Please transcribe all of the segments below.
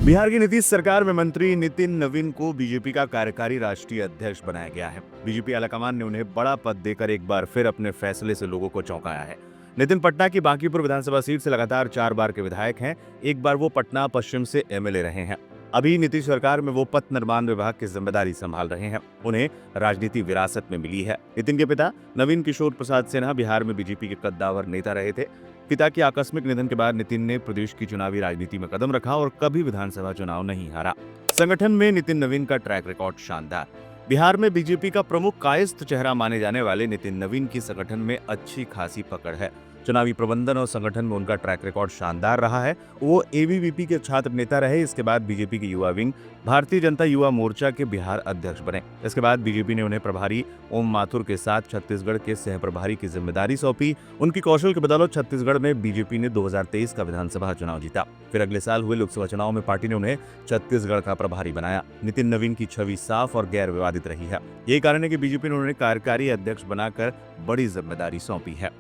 बिहार की नीतीश सरकार में मंत्री नितिन नवीन को बीजेपी का कार्यकारी राष्ट्रीय अध्यक्ष बनाया गया है। बीजेपी आलाकमान ने उन्हें बड़ा पद देकर एक बार फिर अपने फैसले से लोगों को चौंकाया है। नितिन पटना की बांकीपुर विधानसभा सीट से लगातार 4 बार के विधायक हैं। एक बार वो पटना पश्चिम से एमएलए रहे हैं। अभी नीतीश सरकार में वो पथ निर्माण विभाग की जिम्मेदारी संभाल रहे हैं। उन्हें राजनीति विरासत में मिली है। नितिन के पिता नवीन किशोर प्रसाद सिन्हा बिहार में बीजेपी के कद्दावर नेता रहे थे। पिता के आकस्मिक निधन के बाद नितिन ने प्रदेश की चुनावी राजनीति में कदम रखा और कभी विधानसभा चुनाव नहीं हारा। संगठन में नितिन नवीन का ट्रैक रिकॉर्ड शानदार। बिहार में बीजेपी का प्रमुख कायस्थ चेहरा माने जाने वाले नितिन नवीन की संगठन में अच्छी खासी पकड़ है। चुनावी प्रबंधन और संगठन में उनका ट्रैक रिकॉर्ड शानदार रहा है। वो एबीवीपी के छात्र नेता रहे। इसके बाद बीजेपी के युवा विंग भारतीय जनता युवा मोर्चा के बिहार अध्यक्ष बने। इसके बाद बीजेपी ने उन्हें प्रभारी ओम माथुर के साथ छत्तीसगढ़ के सह प्रभारी की जिम्मेदारी सौंपी। उनकी कौशल के बदौलत छत्तीसगढ़ में बीजेपी ने 2023 का विधानसभा चुनाव जीता। फिर अगले साल हुए लोकसभा चुनाव में पार्टी ने उन्हें छत्तीसगढ़ का प्रभारी बनाया। नितिन नवीन की छवि साफ और गैर विवादित रही है। यही कारण है कि बीजेपी ने उन्हें कार्यकारी अध्यक्ष बनाकर बड़ी जिम्मेदारी सौंपी है।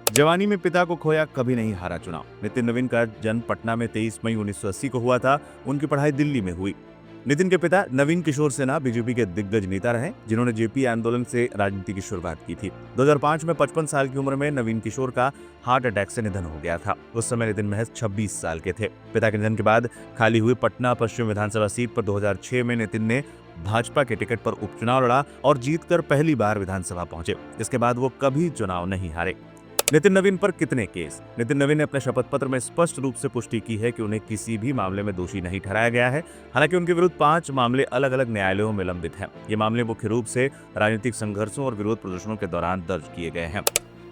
जवानी में पिता को खोया कभी नहीं हारा चुनाव। नितिन नवीन का जन्म पटना में 23 मई 1980 को हुआ था। उनकी पढ़ाई दिल्ली में हुई। नितिन के पिता नवीन किशोर सिन्हा बीजेपी के दिग्गज नेता रहे, जिन्होंने जेपी आंदोलन से राजनीति की शुरुआत की थी। 2005 में 55 साल की उम्र में नवीन किशोर का हार्ट अटैक से निधन हो गया था। उस समय नितिन महज 26 साल के थे। पिता के निधन के बाद खाली हुई पटना पश्चिम विधानसभा सीट पर 2006 में नितिन ने भाजपा के टिकट पर उपचुनाव लड़ा और जीतकर पहली बार विधानसभा पहुंचे। इसके बाद वो कभी चुनाव नहीं हारे। नितिन नवीन पर कितने केस? नितिन नवीन ने अपने शपथ पत्र में स्पष्ट रूप से पुष्टि की है कि उन्हें किसी भी मामले में दोषी नहीं ठहराया गया है। हालांकि उनके विरुद्ध 5 मामले अलग अलग न्यायालयों में लंबित हैं। ये मामले मुख्य रूप से राजनीतिक संघर्षों और विरोध प्रदर्शनों के दौरान दर्ज किए गए हैं।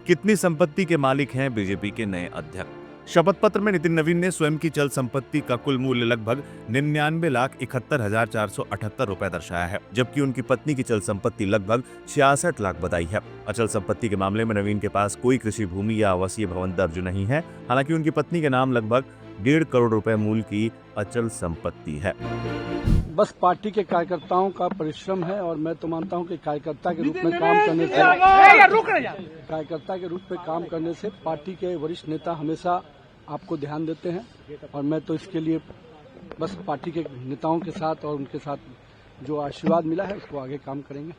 कितनी संपत्ति के मालिक हैं बीजेपी के नए अध्यक्ष? शपथ पत्र में नितिन नवीन ने स्वयं की चल संपत्ति का कुल मूल्य लगभग 99,71,478 रुपए दर्शाया है, जबकि उनकी पत्नी की चल संपत्ति लगभग 66 लाख बताई है। अचल संपत्ति के मामले में नवीन के पास कोई कृषि भूमि या आवासीय भवन दर्ज नहीं है। हालांकि उनकी पत्नी के नाम लगभग 1.5 करोड़ रुपए मूल्य की अचल संपत्ति है। बस पार्टी के कार्यकर्ताओं का परिश्रम है और मैं तो मानता हूं कि कार्यकर्ता के रूप में काम करने से पार्टी के वरिष्ठ नेता हमेशा आपको ध्यान देते हैं और मैं तो इसके लिए बस पार्टी के नेताओं के साथ और उनके साथ जो आशीर्वाद मिला है उसको आगे काम करेंगे।